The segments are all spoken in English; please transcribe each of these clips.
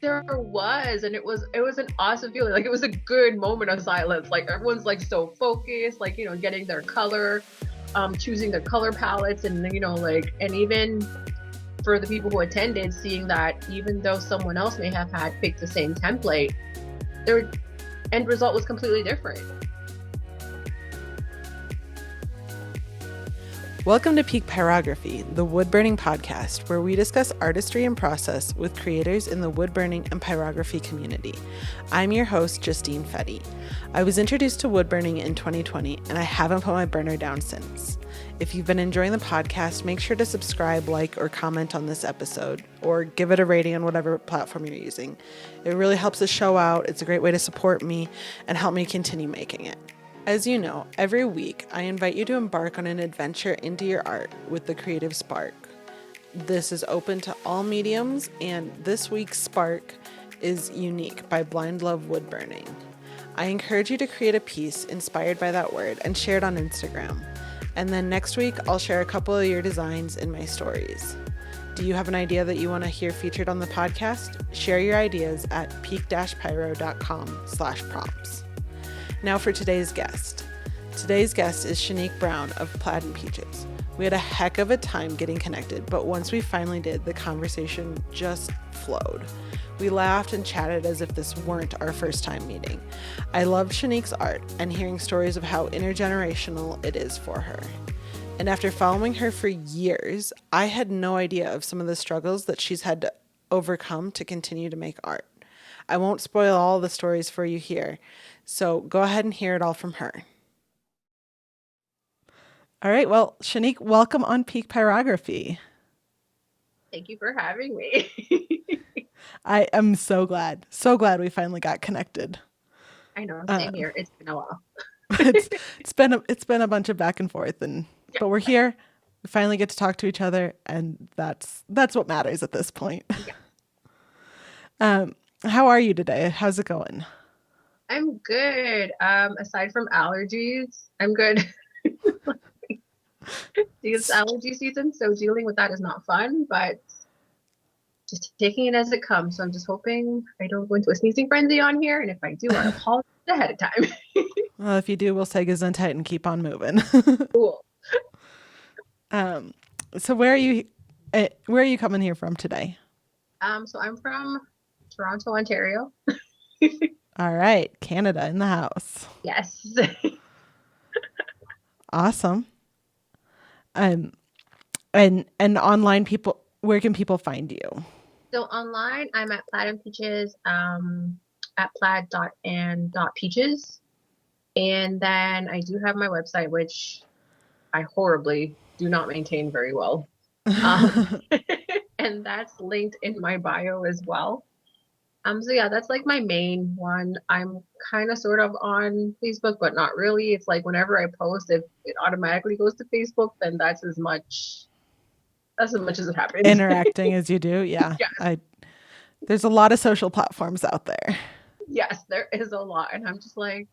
There was, and it was an awesome feeling. Like, it was a good moment of silence. Like, everyone's like so focused, like, getting their color, choosing their color palettes, and like, and even for the people who attended, seeing that even though someone else may have had picked the same template, their end result was completely different. Welcome to Peak Pyrography, the woodburning podcast, where we discuss artistry and process with creators in the woodburning and pyrography community. I'm your host, Justine Fedde. I was introduced to woodburning in 2020, and I haven't put my burner down since. If you've been enjoying the podcast, make sure to subscribe, like, or comment on this episode, or give it a rating on whatever platform you're using. It really helps the show out. It's a great way to support me and help me continue making it. As you know, every week I invite you to embark on an adventure into your art with the creative spark. This is open to all mediums, and this week's spark is Unique by Blind Love Woodburning. I encourage you to create a piece inspired by that word and share it on Instagram. And then next week I'll share a couple of your designs in my stories. Do you have an idea that you want to hear featured on the podcast? Share your ideas at peak-pyro.com/prompts. Now for today's guest. Today's guest is Shaniqure Brown of Plaid and Peaches. We had a heck of a time getting connected, but once we finally did, the conversation just flowed. We laughed and chatted as if this weren't our first time meeting. I loved Shanique's art and hearing stories of how intergenerational it is for her. And after following her for years, I had no idea of some of the struggles that she's had to overcome to continue to make art. I won't spoil all the stories for you here, so go ahead and hear it all from her. All right, well, Shanique, welcome on Peak Pyrography. Thank you for having me. I am so glad we finally got connected. I know, same here. It's been a while. it's been a bunch of back and forth, but we're here. We finally get to talk to each other, and that's what matters at this point. Yeah. How are you today? How's it going? I'm good. Aside from allergies, I'm good. It's allergy season, so dealing with that is not fun, but just taking it as it comes. So I'm just hoping I don't go into a sneezing frenzy on here, and if I do, I'll apologize ahead of time. Well, if you do, we'll say gesundheit and keep on moving. Cool. So where are you coming here from today? So I'm from Toronto, Ontario. All right, Canada in the house. Yes. Awesome. And online people, where can people find you? So online, I'm at Plaid and Peaches, at plaid.and.peaches. And then I do have my website, which I horribly do not maintain very well. And that's linked in my bio as well. So yeah, that's like my main one. I'm kind of sort of on Facebook, but not really. It's like whenever I post, if it automatically goes to Facebook, then that's as much as it happens. Interacting as you do, yeah. Yes. There's a lot of social platforms out there. Yes, there is a lot, and I'm just like,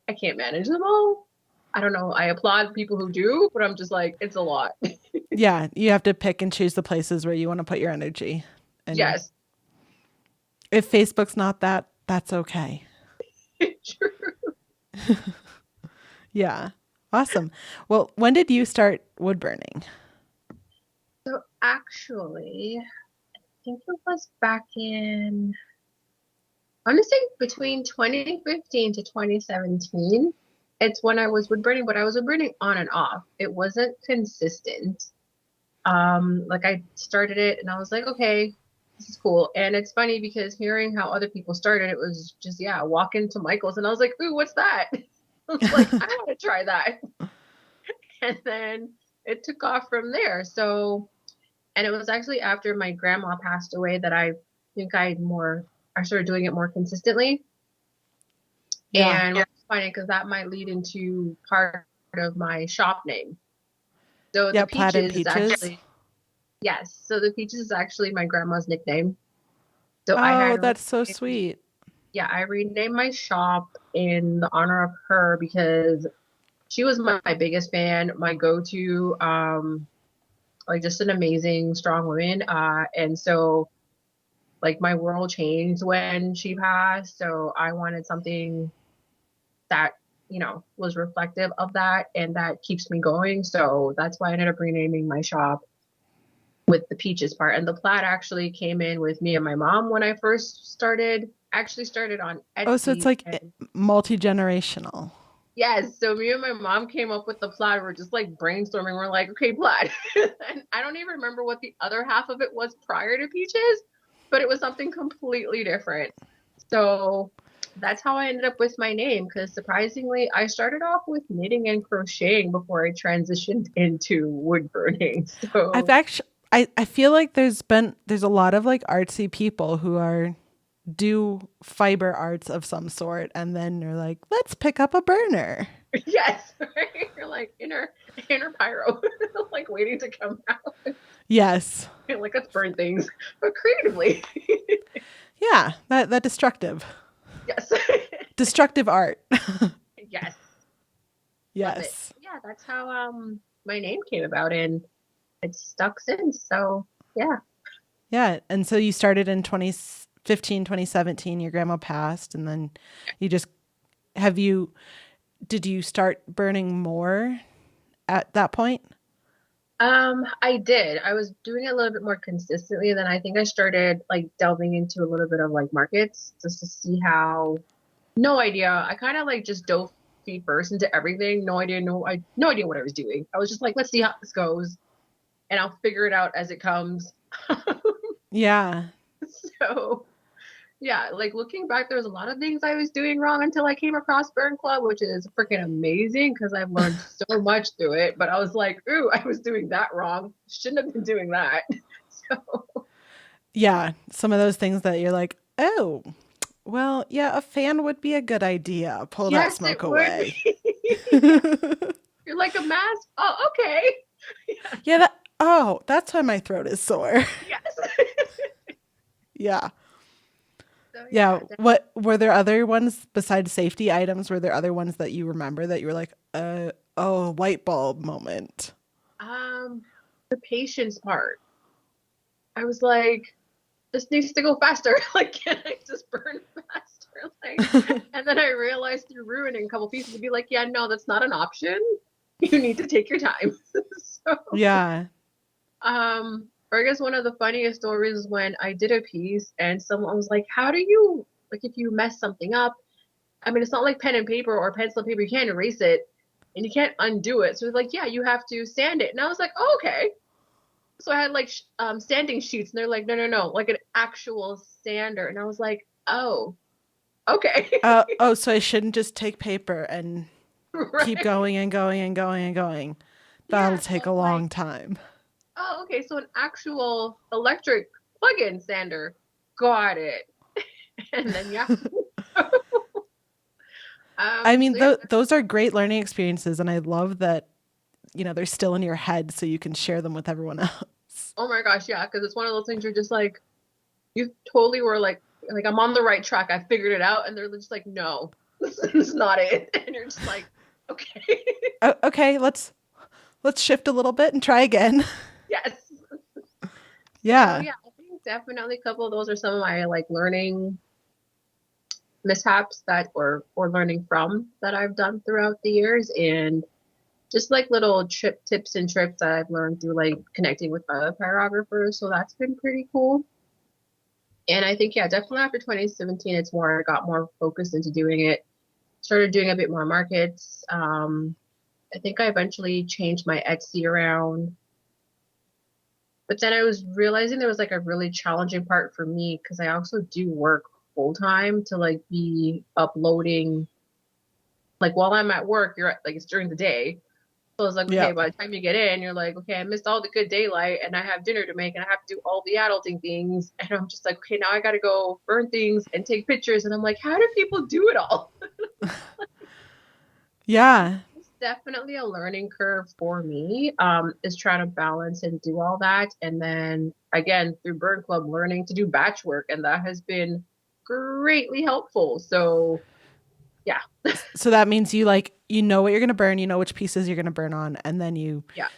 I can't manage them all. I don't know. I applaud people who do, but I'm just like, it's a lot. Yeah, you have to pick and choose the places where you want to put your energy. And yes. If Facebook's not that, that's okay. True. Yeah. Awesome. Well, when did you start woodburning? So actually, I think it was back in, I'm going to say between 2015 to 2017. It's when I was woodburning, but I was woodburning on and off. It wasn't consistent. Like, I started it and I was like, okay, this is cool. And it's funny because hearing how other people started, it was just, walk into Michael's and I was like, ooh, what's that? I was like, I want to try that. And then it took off from there. So, and it was actually after my grandma passed away that I think I started doing it more consistently. Yeah. And it's funny because that might lead into part of my shop name. So the Plaid and Peaches is actually, yes. So the Peaches is actually my grandma's nickname. So that's so sweet. Yeah, I renamed my shop in the honor of her because she was my biggest fan, my go-to, like just an amazing, strong woman. And so Like my world changed when she passed. So I wanted something that, was reflective of that and that keeps me going. So that's why I ended up renaming my shop with the peaches part. And the plaid actually came in with me and my mom when I first started, actually started on Oh, so it's Etsy. like And multi-generational. yes, so me and my mom came up with the plaid. We're just like brainstorming. We're like, okay, plaid. And I don't even remember what the other half of it was prior to peaches, but it was something completely different. So that's how I ended up with my name because surprisingly, I started off with knitting and crocheting before I transitioned into wood burning. I've So actually I feel like there's a lot of like artsy people who are do fiber arts of some sort and then they're like, let's pick up a burner. yes, right? You're like inner pyro, like waiting to come out. Yes. Like let's burn things, but creatively. Yeah, that Yes. destructive art. Yes. Love it. Yes. Yeah, that's how my name came about and it's stuck since. So yeah. Yeah, and so you started in 2015, 2017. Your grandma passed and then you just have you did you start burning more at that point? I did. I was doing it a little bit more consistently. Then I think I started like delving into a little bit of like markets just to see how. No idea. I kind of like just dove feet first into everything. No idea what I was doing. I was just like, let's see how this goes, and I'll figure it out as it comes. Yeah. So yeah, like looking back, there was a lot of things I was doing wrong until I came across Burn Club, which is freaking amazing because I've learned so much through it. But I was like, ooh, I was doing that wrong. Shouldn't have been doing that. So Yeah, some of those things that you're like, "Oh, well, yeah, a fan would be a good idea. Pull that yes, smoke it would away." be. You're like a mask. Oh, okay. Yeah, that's why my throat is sore. Yes. Yeah. So Yeah. yeah, What were there other ones besides safety items? Were there other ones that you remember that you were like, oh, light bulb moment? the patience part. I was like, this needs to go faster. Like, can I just burn faster? Like, and then I realized through ruining a couple pieces to be like, yeah, no, that's not an option. You need to take your time. So, Yeah. or I guess one of the funniest stories is when I did a piece and someone was like, how do you, like, if you mess something up, I mean, it's not like pen and paper or pencil and paper, you can't erase it and you can't undo it. So it's like, yeah, you have to sand it. And I was like, oh, okay. So I had like sanding sheets, and they're like, no, no, no, like an actual sander. And I was like, oh, okay, Oh, so I shouldn't just take paper and keep right, going and going and going and going. That'll yeah. So take a I'm like, long time. oh, okay, so an actual electric plug-in sander, got it. And then yeah, I mean, so yeah. those are great learning experiences, and I love that they're still in your head, so you can share them with everyone else. Oh my gosh, yeah, because it's one of those things you're just like, you totally were like I'm on the right track. I figured it out, and they're just like, no, this is not it. And you're just like, okay, Okay, let's shift a little bit and try again. yes. So Yeah. yeah, I think definitely a couple of those are some of my like learning mishaps that or learning from that I've done throughout the years and just like little trip tips and trips that I've learned through like connecting with other pyrographers. So that's been pretty cool. And I think yeah, definitely after 2017 it's more I got more focused into doing it. Started doing a bit more markets. I think I eventually changed my Etsy around. But then I was realizing there was like a really challenging part for me because I also do work full time to like be uploading like while I'm at work, you're like it's during the day. So it's like, Yeah. okay, by the time you get in, you're like, okay, I missed all the good daylight and I have dinner to make and I have to do all the adulting things. And I'm just like, okay, now I gotta go burn things and take pictures. And I'm like, how do people do it all? Yeah. It's definitely a learning curve for me, is trying to balance and do all that. And then again, through Bird Club, learning to do batch work. And that has been greatly helpful. So yeah, So that means you know what you're going to burn, you know which pieces you're going to burn on, and then you yeah,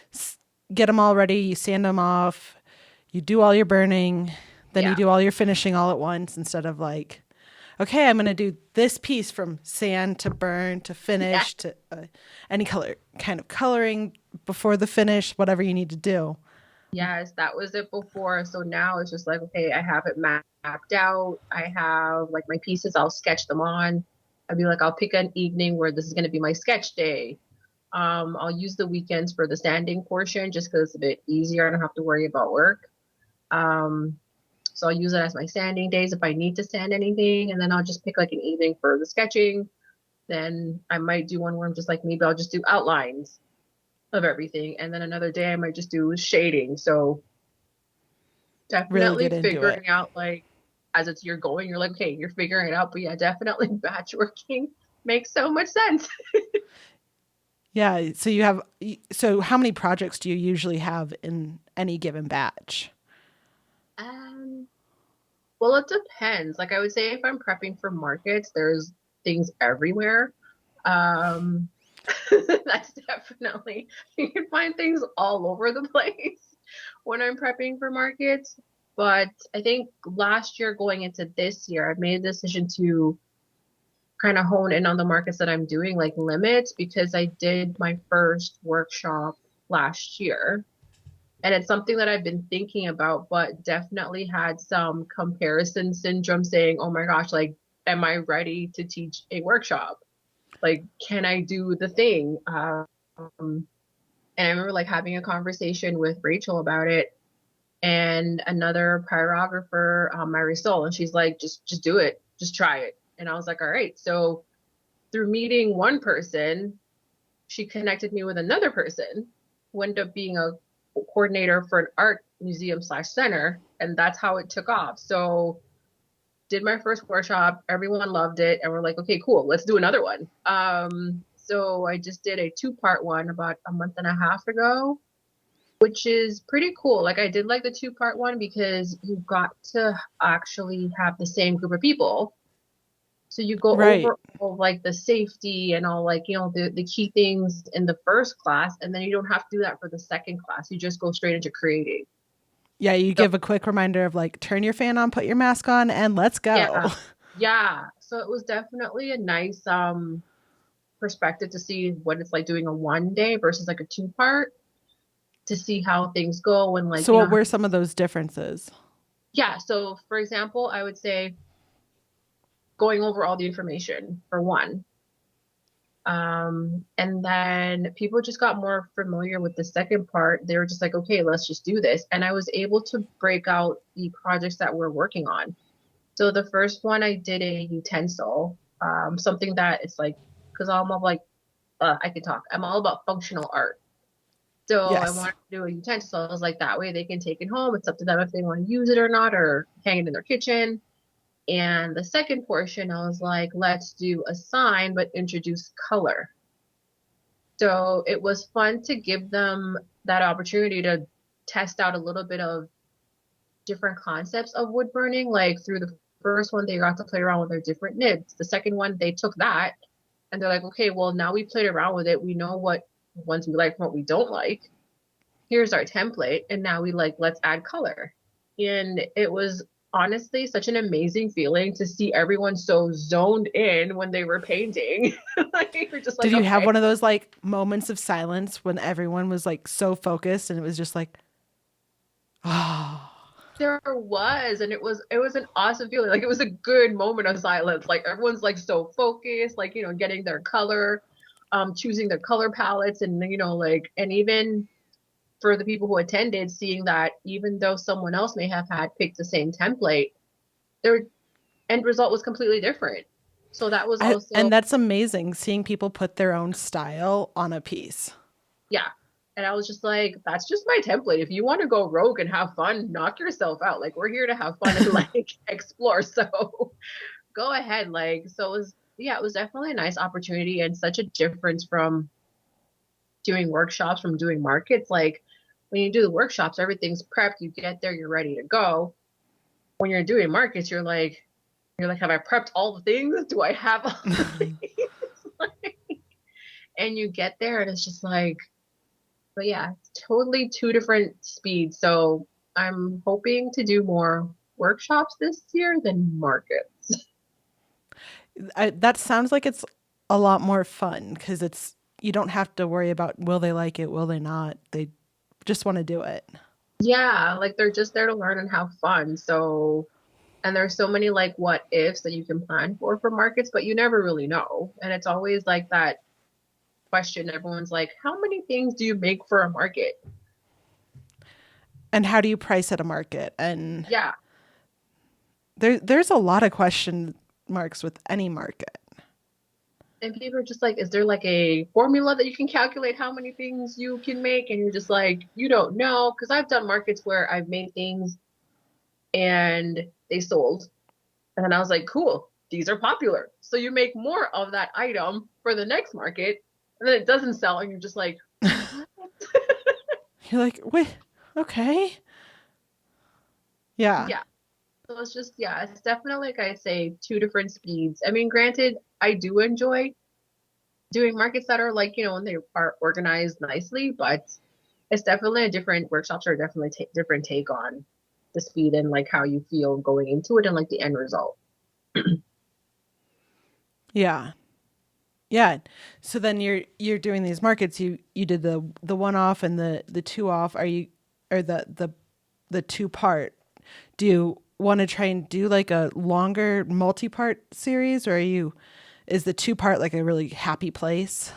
get them all ready, you sand them off, you do all your burning, Then you Yeah. do all your finishing all at once instead of like, okay, I'm going to do this piece from sand to burn to Yeah. finish to any color kind of coloring before the finish, whatever you need to do. Yes, that was it before. So now it's just like, okay, I have it mapped out. I have like my pieces, I'll sketch them on. I'd be like, I'll pick an evening where this is going to be my sketch day. I'll use the weekends for the sanding portion just because it's a bit easier. I don't have to worry about work. Um, so I'll use it as my sanding days if I need to sand anything. And then I'll just pick like an evening for the sketching. Then I might do one where I'm just like, maybe I'll just do outlines of everything. And then another day I might just do shading. So Really get definitely into it. figuring out like as you're going, you're like, okay, you're figuring it out. But yeah, definitely batch working makes so much sense. Yeah. So how many projects do you usually have in any given batch? Um, well, it depends. Like I would say if I'm prepping for markets, there's things everywhere. Um, that's definitely, you can find things all over the place when I'm prepping for markets. But I think last year going into this year, I've made a decision to kind of hone in on the markets that I'm doing, like limits, because I did my first workshop last year. And it's something that I've been thinking about, but definitely had some comparison syndrome saying, oh my gosh, like, am I ready to teach a workshop? Like, can I do the thing? And I remember like having a conversation with Rachel about it and another pyrographer, Marisol, and she's like, just do it, just try it. And I was like, all right. So through meeting one person, she connected me with another person who ended up being a coordinator for an art museum slash center. And that's how it took off. So did my first workshop, everyone loved it, and we're like, okay, cool, let's do another one. So I just did a two-part one about a month and a half ago, which is pretty cool. Like I did like the two-part one because you got to actually have the same group of people. So you go Right. over all like the safety and all like, the key things in the first class, and then you don't have to do that for the second class. You just go straight into creating. Yeah, you So give a quick reminder of like, turn your fan on, put your mask on, and let's go. yeah, yeah. So it was definitely a nice perspective to see what it's like doing a one day versus like a two part to see how things go and like, So, what were some of those differences? yeah. So for example, I would say going over all the information for one. And then people just got more familiar with the second part. They were just like, okay, let's just do this. And I was able to break out the projects that we're working on. So the first one I did a utensil, something that it's like, because I'm all like, I can talk. I'm all about functional art. So I Yes. wanted to do a utensil. I was like, that way they can take it home. It's up to them if they want to use it or not, or hang it in their kitchen. And the second portion, I was like, let's do a sign, but introduce color. So it was fun to give them that opportunity to test out a little bit of different concepts of wood burning. Like through the first one, they got to play around with their different nibs. The second one, they took that and they're like, okay, well, now we played around with it. We know what ones we like and what we don't like. Here's our template. And now we like, let's add color. And it was honestly such an amazing feeling to see everyone so zoned in when they were painting. Like, you're just Did like, you have okay. one of those like moments of silence when everyone was like so focused and it was just like, oh, There was, and it was an awesome feeling. Like it was a good moment of silence. Like everyone's like so focused, like getting their color, choosing their color palettes, and like, and even for the people who attended, seeing that even though someone else may have had picked the same template, their end result was completely different. So that was also, and that's amazing seeing people put their own style on a piece. yeah. And I was just like, that's just my template. If you want to go rogue and have fun, knock yourself out. Like we're here to have fun and like explore. So go ahead. Like, so it was, yeah, it was definitely a nice opportunity and such a difference from doing workshops, from doing markets. Like when you do the workshops, everything's prepped. You get there, you're ready to go. When you're doing markets, you're like, have I prepped all the things? Do I have all the things? And you get there and it's just like, but yeah, totally two different speeds. So I'm hoping to do more workshops this year than markets. That sounds like it's a lot more fun because it's you don't have to worry about will they like it, will they not. They just want to do it. Yeah, like they're just there to learn and have fun. So, and there's so many like what ifs that you can plan for markets, but you never really know. And it's always like that question. Everyone's like, how many things do you make for a market? And how do you price at a market? And Yeah. there's a lot of question marks with any market. And people are just like, is there like a formula that you can calculate how many things you can make? And you're just like, you don't know. Because I've done markets where I've made things and they sold. And then I was like, cool, these are popular. So you make more of that item for the next market. And then it doesn't sell. And you're just like, what? You're like, wait, okay. Yeah. Yeah. So it's just, yeah, it's definitely, like I say, two different speeds. I mean, granted, I do enjoy doing markets that are like, when they are organized nicely, but it's definitely a different workshops are definitely different take on the speed and like how you feel going into it and like the end result. Yeah. Yeah. So then you're doing these markets. You did the one off and the two off. Are you or the two part? Do you want to try and do like a longer multi-part series, or is the two part like a really happy place?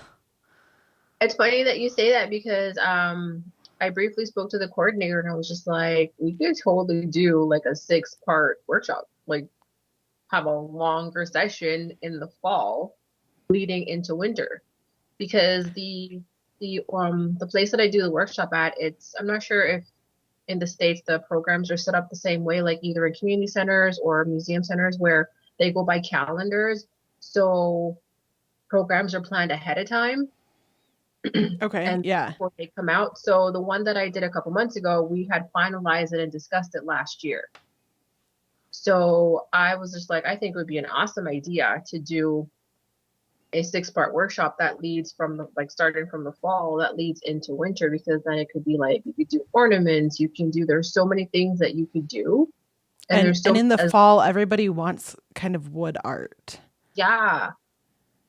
It's funny that you say that because I briefly spoke to the coordinator and I was just like, we could totally do like a 6-part workshop, like have a longer session in the fall leading into winter. Because the place that I do the workshop at, I'm not sure if in the States the programs are set up the same way, like either in community centers or museum centers where they go by calendars. So programs are planned ahead of time Okay. and Yeah. before they come out. So the one that I did a couple months ago, we had finalized it and discussed it last year. So I was just like, I think it would be an awesome idea to do a 6-part workshop that leads from like starting from the fall that leads into winter, because then it could be like you could do ornaments, you can do there's so many things that you could do, and And there's and so in the fall, everybody wants kind of wood art. yeah,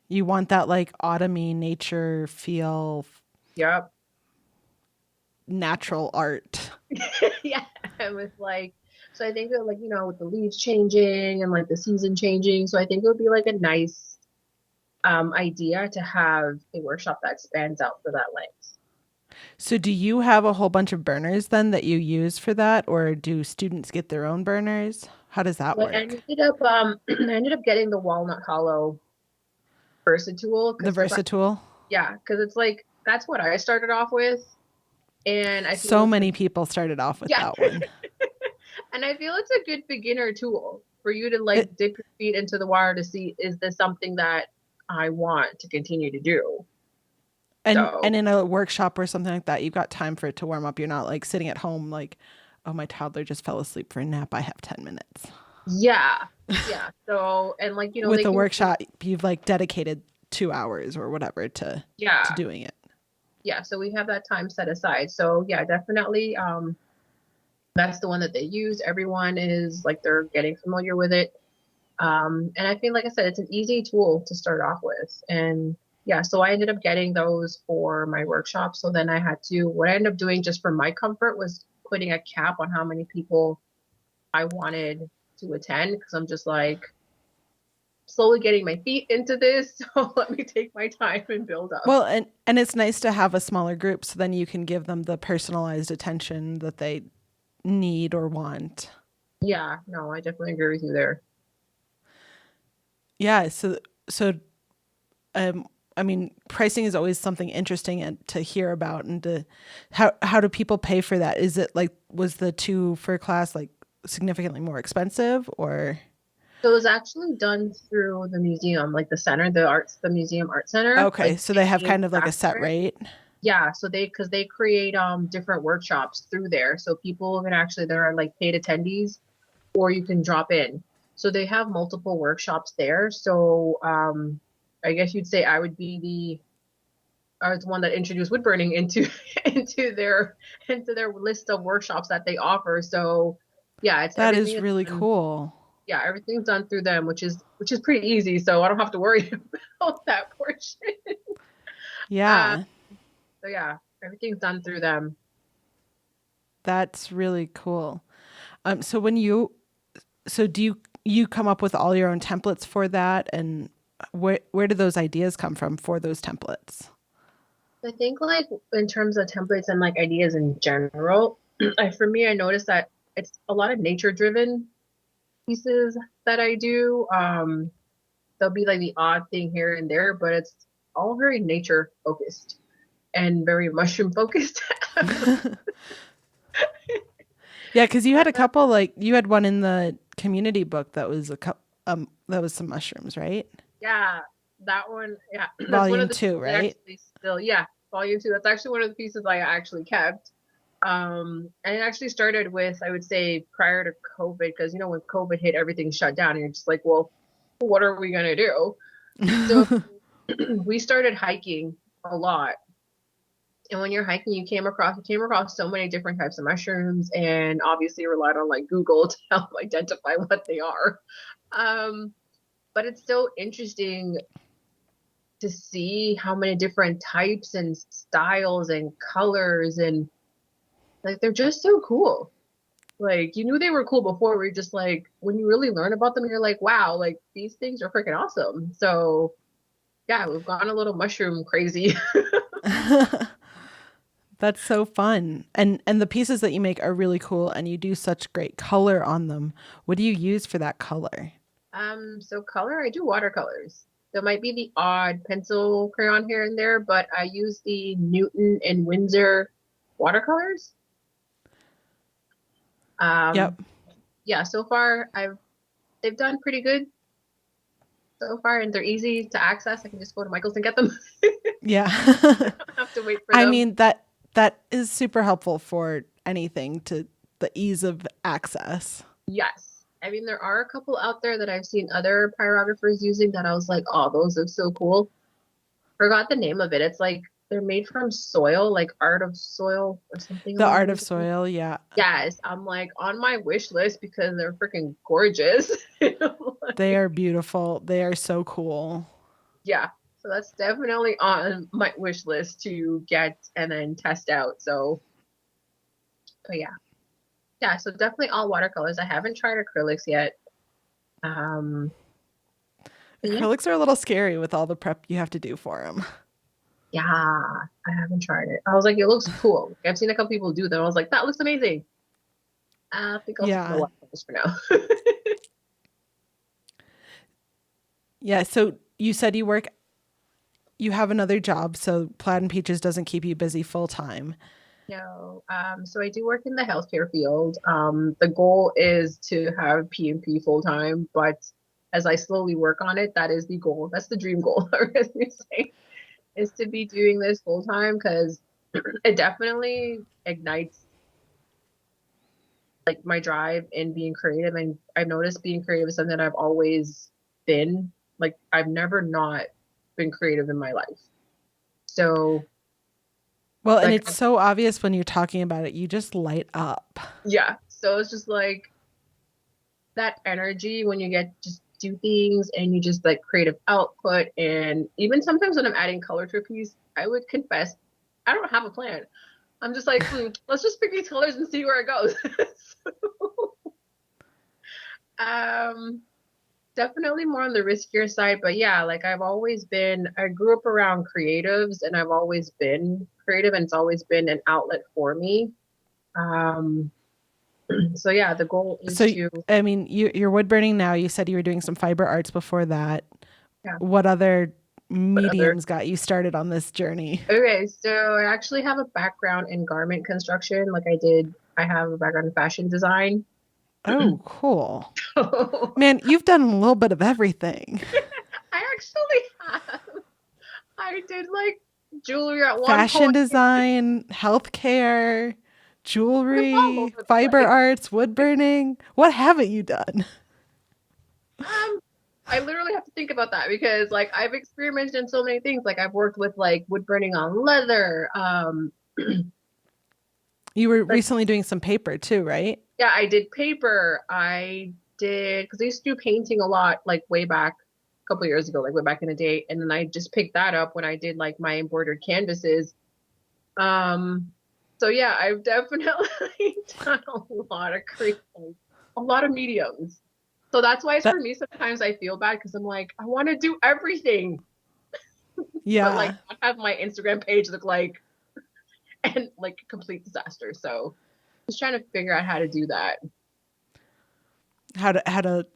You want that like autumny nature feel, yep. natural art. Yeah, with like, so I think that like with the leaves changing and like the season changing, so I think it would be like a nice idea to have a workshop that spans out for that length. So do you have a whole bunch of burners then that you use for that, or do students get their own burners? How does that But I work? ended up I ended up getting the walnut hollow versatile The because Versatool? yeah, because it's like that's what I started off with. And I feel So it's a many people started off with yeah, that one. and I feel it's a good beginner tool for you to like It, dip your feet into the water to see, is this something that I want to continue to do? and So in a workshop or something like that, you've got time for it to warm up. You're not like sitting at home like, oh, my toddler just fell asleep for a nap. I have 10 minutes. yeah, yeah. So and like With they a can workshop, you've like dedicated 2 hours or whatever to yeah, doing it. yeah. So we have that time set aside. So yeah, definitely. That's the one that they use. Everyone is like they're getting familiar with it. And I feel like I said, it's an easy tool to start off with. And yeah, so I ended up getting those for my workshop. So then I had to, what I ended up doing just for my comfort was putting a cap on how many people I wanted to attend, because I'm just like slowly getting my feet into this. So let me take my time and build up. Well, and it's nice to have a smaller group so then you can give them the personalized attention that they need or want. Yeah, no, I definitely agree with you there. Yeah, so um I mean, pricing is always something interesting and to hear about and to how do people pay for that? Is it like was the two for class like significantly more expensive or So it was actually done through the museum, like the center, the museum art center, okay, like so they they have paid kind of like a staff for set it. rate? Yeah, so because they create different workshops through there. So people can actually there are like paid attendees or you can drop in. So they have multiple workshops there. So I guess you'd say I was the one that introduced woodburning into into their list of workshops that they offer. So Yeah, it's That is everything is really done. cool. Yeah, everything's done through them, which is pretty easy, so I don't have to worry about that portion. Um, Yeah, so yeah, everything's done through them. that's really cool. So when you so do you come up with all your own templates for that, and where do those ideas come from for those templates? I think like in terms of templates and like ideas in general, for me, I noticed that it's a lot of nature driven pieces that I do. There'll be like the odd thing here and there, but it's all very nature focused and very mushroom focused. Yeah, because you had a couple, like you had one in the community book that was that was some mushrooms, right? Yeah, that one, yeah, that's one of Volume the two, pieces I right? actually still, yeah, volume two. That's actually one of the pieces I actually kept. And it actually started with, I would say, prior to COVID, because you know when COVID hit, everything shut down, and you're just like, well, what are we gonna do? So we started hiking a lot. And when you're hiking, you came across so many different types of mushrooms, and obviously relied on like Google to help identify what they are. Um, but it's so interesting to see how many different types and styles and colors and like they're just so cool. Like you knew they were cool before. We're just like when you really learn about them, you're like, wow, like these things are freaking awesome. So yeah, we've gone a little mushroom crazy. That's so fun. And the pieces that you make are really cool, and you do such great color on them. What do you use for that color? So color, I do watercolors. There might be the odd pencil crayon here and there, but I use the Newton and Windsor watercolors. Um, Yep. yeah, so far I've they've done pretty good so far, and they're easy to access. I can just go to Michael's and get them. Yeah. I don't have to wait for I them. mean that is super helpful for anything to the ease of access. Yes. I mean, there are a couple out there that I've seen other pyrographers using that I was like, oh, those are so cool. Forgot the name of it. It's like they're made from soil, like art of soil or something The along art of those lines. soil, yeah. Yes, I'm like on my wish list because they're freaking gorgeous. They Like, are beautiful. They are so cool. yeah. So that's definitely on my wish list to get and then test out. So, but yeah. Yeah, so definitely all watercolors. I haven't tried acrylics yet. Um, but yeah, Acrylics are a little scary with all the prep you have to do for them. yeah, I haven't tried it. I was like, it looks cool. I've seen a couple people do that. I was like, that looks amazing. I think I'll stick to the Yeah. watercolors for now. Yeah, so you said you have another job, so Plaid and Peaches doesn't keep you busy full time. No, so I do work in the healthcare field. The goal is to have PMP full time, but as I slowly work on it, that is the goal. That's the dream goal, as we say, is to be doing this full time because it definitely ignites like my drive in being creative. And I've noticed being creative is something that I've always been. Like I've never not been creative in my life. So Well, and like it's so obvious when you're talking about it. You just light up. yeah. So it's just like that energy when you get just do things and you just like creative output. And even sometimes when I'm adding color to a piece, I would confess I don't have a plan. I'm just like, let's just pick these colors and see where it goes. um, definitely more on the riskier side, but yeah, like I grew up around creatives and I've always been creative and it's always been an outlet for me. Um, so yeah, the goal is So, to, I mean, you're wood burning now. You said you were doing some fiber arts before that. yeah, What other but other mediums got you started on this journey? Okay, so I actually have a background in garment construction. I have a background in fashion design. Oh, cool. So Man, you've done a little bit of everything. I actually have. I did like jewelry at one Fashion point. design, healthcare, It's all jewelry, over the fiber place. arts, wood burning. What haven't you done? Um, I literally have to think about that because like I've experimented in so many things. Like I've worked with like wood burning on leather. You were Like recently doing some paper too, right? Yeah, I did paper. I did because I used to do painting a lot, like way back a couple years ago, like way back in the day. And then I just picked that up when I did like my embroidered canvases. Um, so yeah, I've definitely done a lot of a lot of mediums. So that's why it's That for me sometimes I feel bad because I'm like, I want to do everything, but like yeah. not have my Instagram page look like and like a complete disaster. So just trying to figure out how to do that. How to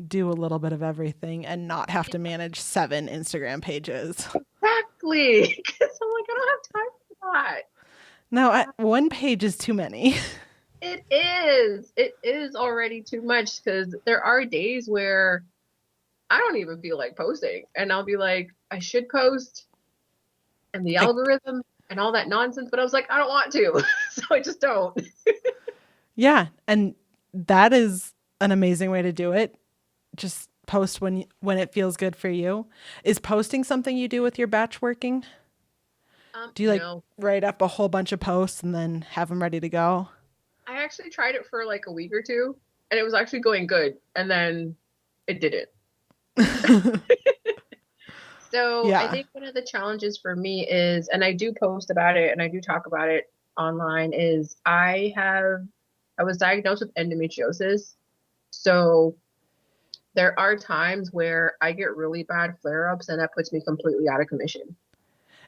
do a little bit of everything and not have to manage 7 Instagram pages. Exactly. Because I'm like, I don't have time for that. No, one page is too many. It is. It is already too much because there are days where I don't even feel like posting. And I'll be like, I should post and the Like, algorithm and all that nonsense. But I was like, I don't want to. So I just don't. yeah, and that is an amazing way to do it. Just post when it feels good for you. Is posting something you do with your batch working? Do you like No, write up a whole bunch of posts and then have them ready to go? I actually tried it for like a week or two and it was actually going good. And then it didn't. So I Yeah. think one of the challenges for me is, and I do post about it and I do talk about it online, is I was diagnosed with endometriosis. So there are times where I get really bad flare-ups and that puts me completely out of commission.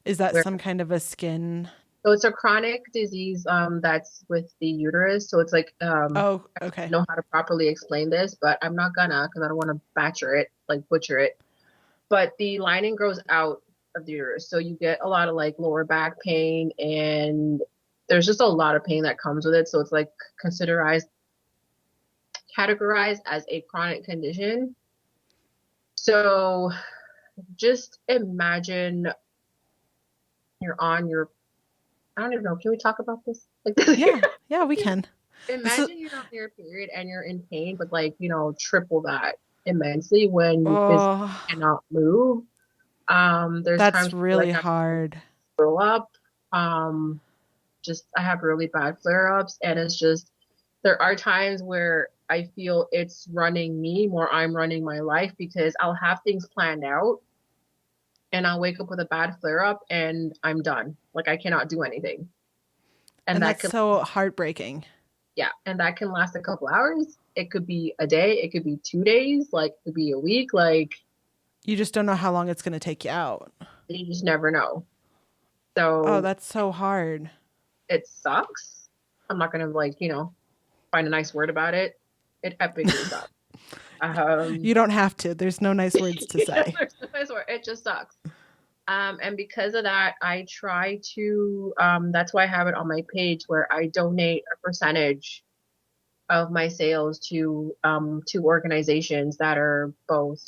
Is that Where some kind of a skin? so it's a chronic disease that's with the uterus. So it's like Oh, I don't okay. know how to properly explain this, but I'm not gonna because I don't want to butcher it. But the lining grows out of the uterus. So you get a lot of like lower back pain and there's just a lot of pain that comes with it. So it's like considerized categorized as a chronic condition. So just imagine you're on your, I don't even know, can we talk about this? Like Yeah. Yeah, we can. This is imagine you're on your period and you're in pain, but like, triple that immensely when you physically oh, cannot move. There's that's times where really like I hard. throw up. Um, just I have really bad flare-ups and it's just there are times where I feel it's running me more I'm running my life because I'll have things planned out and I'll wake up with a bad flare-up and I'm done. Like I cannot do anything. And And that that's can so heartbreaking. yeah, and that can last a couple hours. It could be a day, it could be 2 days, like it could be a week, like You just don't know how long it's going to take you out. you just never know. Oh, So that's so hard. it sucks. I'm not gonna like, find a nice word about it. It epically sucks. You Um, don't have to. There's no nice words to say. there's no nice word. It just sucks. And because of that, I try to, that's why I have it on my page where I donate a percentage of my sales to organizations that are both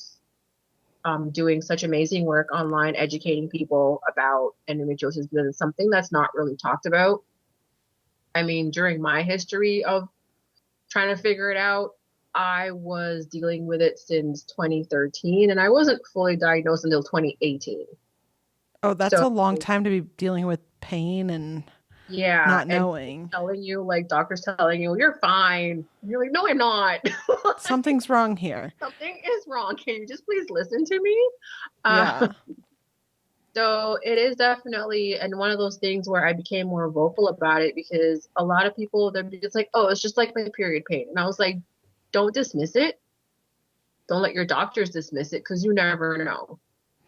doing such amazing work online, educating people about endometriosis because it's something that's not really talked about. I mean, during my history of trying to figure it out, I was dealing with it since 2013 and I wasn't fully diagnosed until 2018. Oh, that's So a long time to be dealing with pain and yeah, not and people knowing. telling you, like doctors telling you, you're fine. And you're like, no, I'm not. Something's wrong here. Something is wrong. Can you just please listen to me? Uh, Yeah. so it is definitely, and one of those things where I became more vocal about it because a lot of people, they're just like, oh, it's just like my period pain. And I was like, don't dismiss it. Don't let your doctors dismiss it because you never know.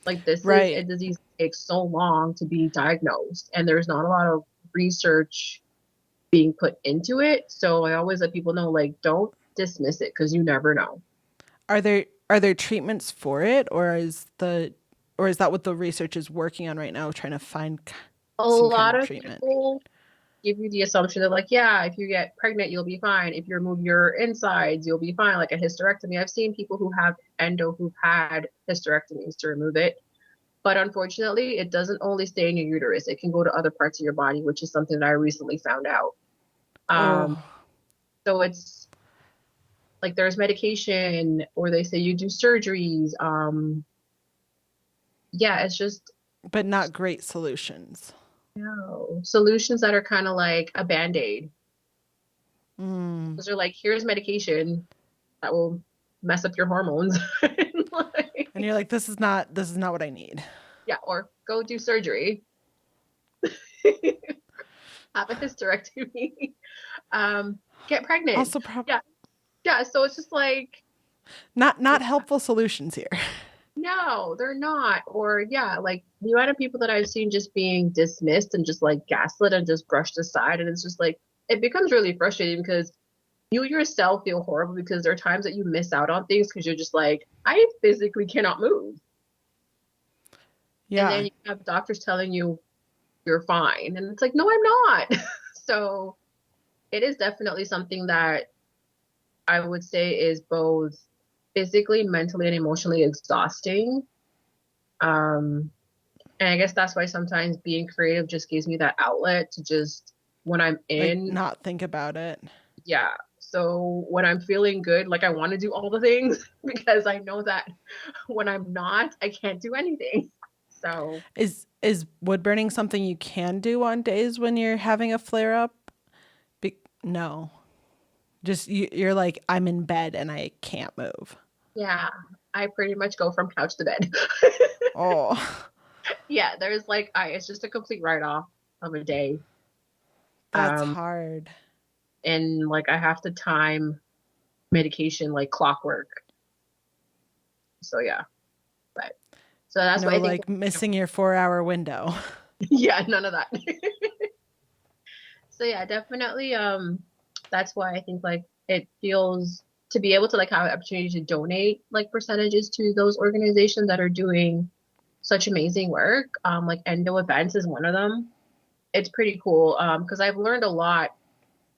Like this is a Right. disease that takes so long to be diagnosed, and there's not a lot of research being put into it. So I always let people know, like, don't dismiss it because you never know. Are there treatments for it, or is that what the research is working on right now, trying to find A some kind lot of of treatment? people give you the assumption that, like, yeah, if you get pregnant, you'll be fine. If you remove your insides, you'll be fine. Like a hysterectomy. I've seen people who have endo who've had hysterectomies to remove it. But unfortunately, it doesn't only stay in your uterus. It can go to other parts of your body, which is something that I recently found out. Um, Oh, so it's like there's medication, or they say you do surgeries. Yeah, it's just but not great solutions. solutions that are kind of like a band-aid. Mm. Because they're like, here's medication that will mess up your hormones. And Like, you're like, this is not what I need. yeah, or go do surgery. Have a hysterectomy. Get pregnant. Also, Yeah, yeah. So it's just like, not helpful solutions here. no, they're not. Or yeah, like the amount of people that I've seen just being dismissed and just like gaslit and just brushed aside, and it's just like it becomes really frustrating because you yourself feel horrible because there are times that you miss out on things because you're just like, I physically cannot move. And then Yeah. you have doctors telling you you're fine. And it's like, no, I'm not. So it is definitely something that I would say is both physically, mentally, and emotionally exhausting. Um, and I guess that's why sometimes being creative just gives me that outlet to just when I'm Like in, not think about it. yeah. So when I'm feeling good, like I want to do all the things because I know that when I'm not, I can't do anything. So Is wood burning something you can do on days when you're having a flare up? No. Just you're like, I'm in bed and I can't move. yeah, I pretty much go from couch to bed. Oh, Yeah, there's like it's just a complete write-off of a day. that's Um, hard. and like I have to time medication like clockwork. So yeah, but so that's why No, I think like missing your 4 hour window. yeah, none of that. So yeah, definitely that's why I think like it feels to be able to like have an opportunity to donate like percentages to those organizations that are doing such amazing work. Like Endo Events is one of them. It's pretty cool because I've learned a lot.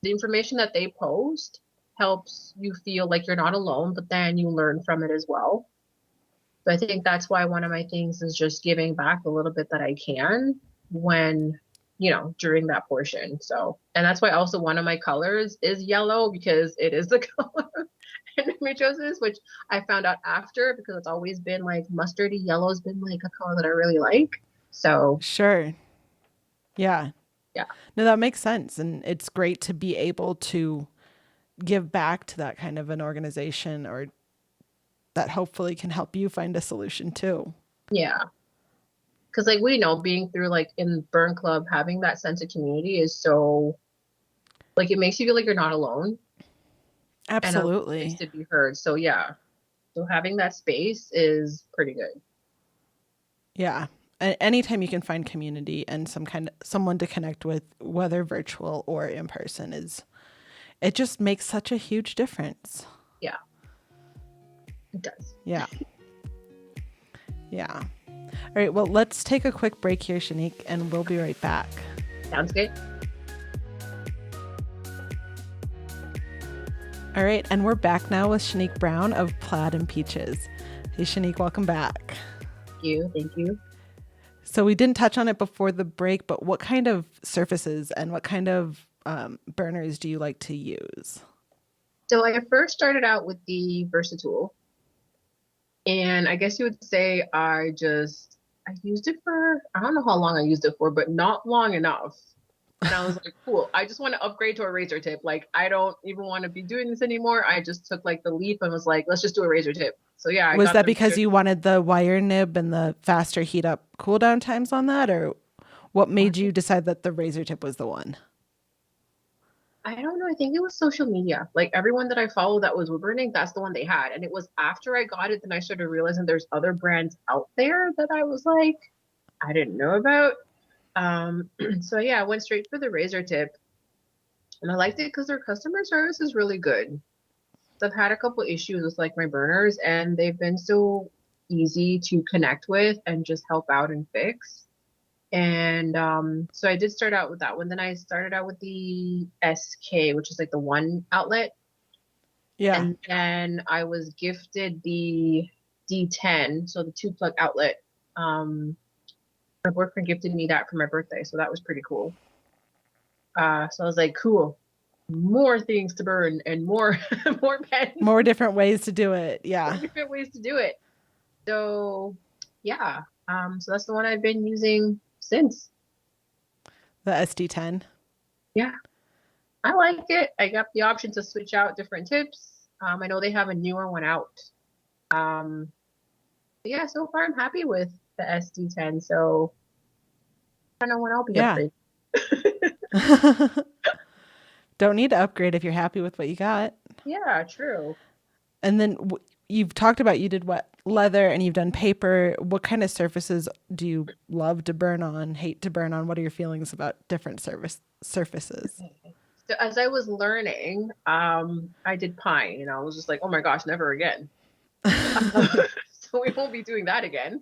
The information that they post helps you feel like you're not alone, but then you learn from it as well. So I think that's why one of my things is just giving back a little bit that I can when, during that portion. So, and that's why also one of my colors is yellow because it is the color of endometriosis, which I found out after because it's always been like mustardy yellow has been like a color that I really like. So, Sure. Yeah. yeah, No, that makes sense. And it's great to be able to give back to that kind of an organization or that hopefully can help you find a solution too. yeah. Because like we know being through like in Burn Club, having that sense of community is so like it makes you feel like you're not alone and a place Absolutely. to be heard. So yeah. So having that space is pretty good. Yeah. Anytime you can find community and someone to connect with, whether virtual or in person, it just makes such a huge difference. Yeah, it does. Yeah. Yeah. All right. Well, let's take a quick break here, Shanique, and we'll be right back. Sounds good. All right. And we're back now with Shaniqure Brown of Plaid and Peaches. Hey, Shanique, welcome back. Thank you. Thank you. So we didn't touch on it before the break, but what kind of surfaces and what kind of burners do you like to use? So I first started out with the Versatool, and I guess you would say I used it for I don't know how long I used it for, but not long enough. And I was like, cool. I just want to upgrade to a razor tip. Like I don't even want to be doing this anymore. I just took like the leap and was like, let's just do a razor tip. So yeah, I Was got that the because razor. you wanted the wire nib and the faster heat up cool down times on that, or what made you decide that the razor tip was the one? I don't know. I think it was social media. Like everyone that I follow that was woodburning, that's the one they had. And it was after I got it, then I started realizing there's other brands out there that I was like, I didn't know about. So yeah, I went straight for the razor tip, and I liked it because their customer service is really good. So I've had a couple issues with like my burners, and they've been so easy to connect with and just help out and fix. And so I did start out with that one. Then I started out with the SK, which is like the one outlet. Yeah. And then I was gifted the D10, so the two plug outlet. My boyfriend gifted me that for my birthday, so that was pretty cool. So I was like, cool, more things to burn and more more pens, More different ways to do it. more Yeah. different ways to do it. So yeah, so that's the one I've been using since. The SD10. Yeah. I like it. I got the option to switch out different tips. I know they have a newer one out. Um, but yeah, so far I'm happy with the SD10. So I don't know when I'll be Yeah. upgraded. Don't need to upgrade if you're happy with what you got. Yeah, true. And then you've talked about you did what? Leather and you've done paper. What kind of surfaces do you love to burn on, hate to burn on? What are your feelings about different surfaces? So as I was learning, I did pine, and I was just like, oh my gosh, never again. So we won't be doing that again.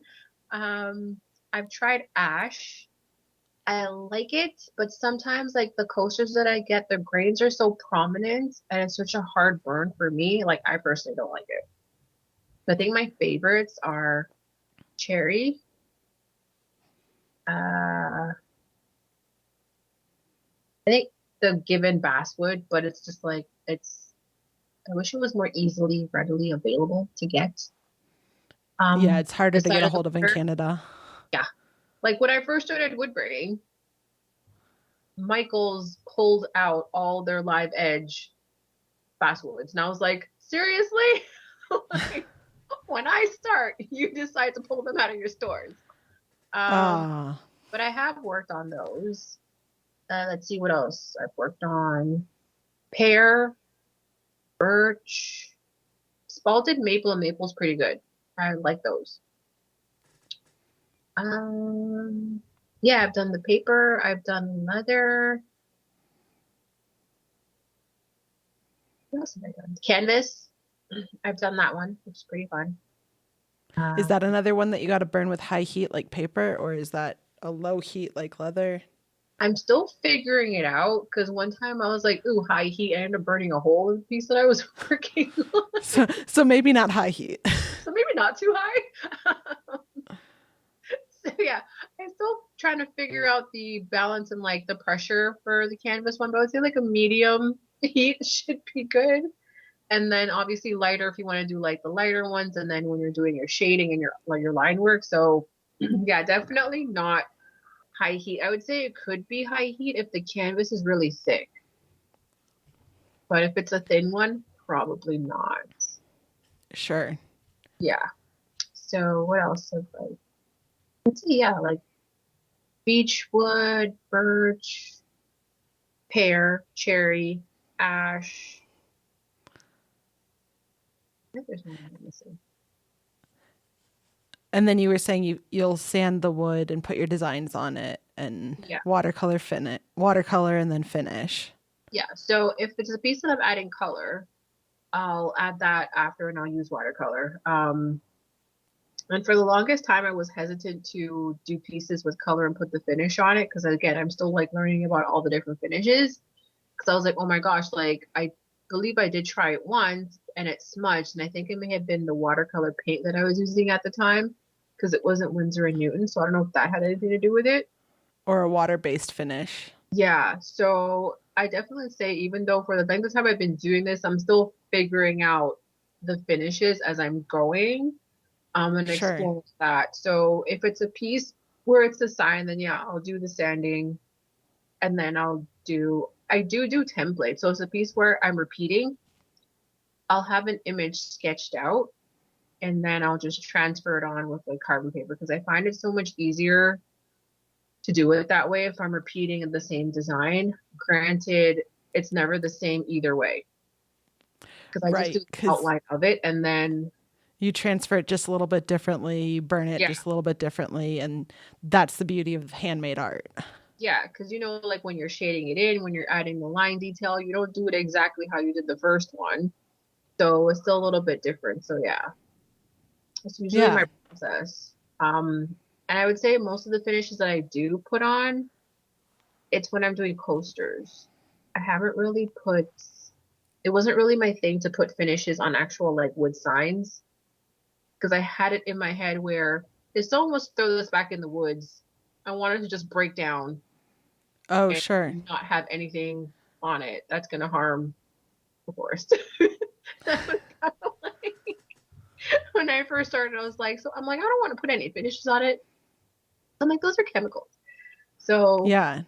Um, I've tried ash. I like it, but sometimes like the coasters that I get, the grains are so prominent and it's such a hard burn for me. Like I personally don't like it. I think my favorites are cherry. I think the given basswood, but it's just like I wish it was more easily readily available to get. Yeah, it's harder The to get side a of the hold of in water. Canada. Yeah. Like when I first started wood burning, Michaels pulled out all their live edge basswoods. And I was like, seriously? Like, when I start, you decide to pull them out of your stores. Um, Ah, but I have worked on those. Let's see what else I've worked on. Pear, birch, spalted maple, and maple's pretty good. I like those. Um, yeah, I've done the paper, I've done leather. What else have I done? Canvas. I've done that one, which is pretty fun. is Uh, that another one that you got to burn with high heat like paper, or is that a low heat like leather? I'm still figuring it out because one time I was like, ooh, high heat. I ended up burning a hole in the piece that I was working on. So maybe not high heat. So maybe not too high. So yeah, I'm still trying to figure out the balance and like the pressure for the canvas one, but I would say like a medium heat should be good. And then obviously lighter if you want to do like the lighter ones, and then when you're doing your shading and your like your line work. So yeah, definitely not high heat. I would say it could be high heat if the canvas is really thick. But if it's a thin one, probably not. Sure. Yeah. So what else have I? Let's see. Yeah, like beechwood, birch, pear, cherry, ash. I think there's one I'm missing. And then you were saying you'll sand the wood and put your designs on it and Yeah. watercolor and then finish. Yeah. So if it's a piece that I'm adding color, I'll add that after and I'll use watercolor. And for the longest time, I was hesitant to do pieces with color and put the finish on it because again, I'm still like learning about all the different finishes. Because I was like, oh my gosh, like I believe I did try it once and it smudged, and I think it may have been the watercolor paint that I was using at the time because it wasn't Winsor and Newton, so I don't know if that had anything to do with it. Or a water-based finish. Yeah, so I definitely say even though for the length of time I've been doing this, I'm still figuring out the finishes as I'm going. And Sure. explore that. So if it's a piece where it's a sign, then yeah, I'll do the sanding and then I do templates. So it's a piece where I'm repeating. I'll have an image sketched out and then I'll just transfer it on with like carbon paper because I find it so much easier to do it that way if I'm repeating the same design. Granted, it's never the same either way because I just do Right. the Because outline of it and then you transfer it just a little bit differently, you burn it yeah, just a little bit differently. And that's the beauty of handmade art. yeah, because you know, like when you're shading it in, when you're adding the line detail, you don't do it exactly how you did the first one. So it's still a little bit different. So yeah, that's usually my Yeah. process. And I would say most of the finishes that I do put on, it's when I'm doing coasters. I haven't really put, it wasn't really my thing to put finishes on actual like wood signs because I had it in my head where if someone was to throw this back in the woods, I wanted to just break down Oh, and sure. not have anything on it that's going to harm the forest. That was kind of like when I first started, I was like, so I'm like, I don't want to put any finishes on it. I'm like, those are chemicals. So Yeah.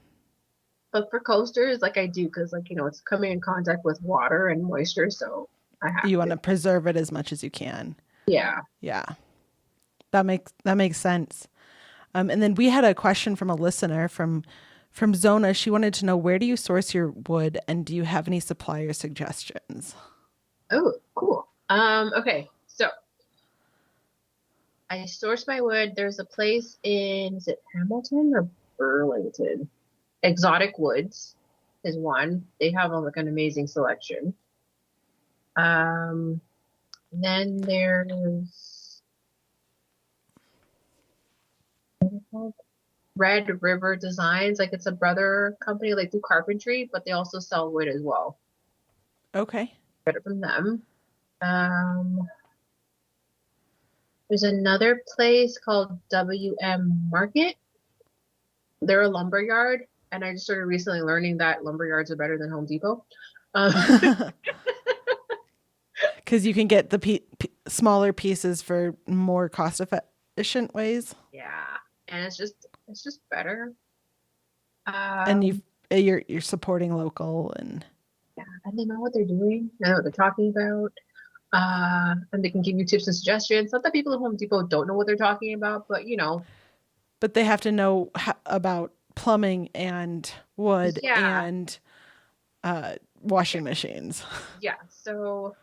But for coasters, like I do, because like, it's coming in contact with water and moisture, so I have You want to. to preserve it as much as you can. Yeah. Yeah. That makes sense. And then we had a question from a listener from Zona. She wanted to know, where do you source your wood, and do you have any supplier suggestions? Oh, cool. Okay. So I source my wood. There's a place in, is it Hamilton or Burlington? Exotic Woods is one. They have like an amazing selection. Um, then there's Red River Designs. Like it's a brother company, like do carpentry, but they also sell wood as well. Okay. Get it from them. Um, there's another place called WM Market. They're a lumber yard, and I just started recently learning that lumber yards are better than Home Depot. Um, Because you can get the smaller pieces for more cost efficient ways, yeah, and it's just better. and Um, you're supporting local, and yeah, and they know what they're doing. They know what they're talking about. And they can give you tips and suggestions. Not that people at Home Depot don't know what they're talking about, but but they have to know about plumbing and wood yeah, and yeah, washing machines. yeah. So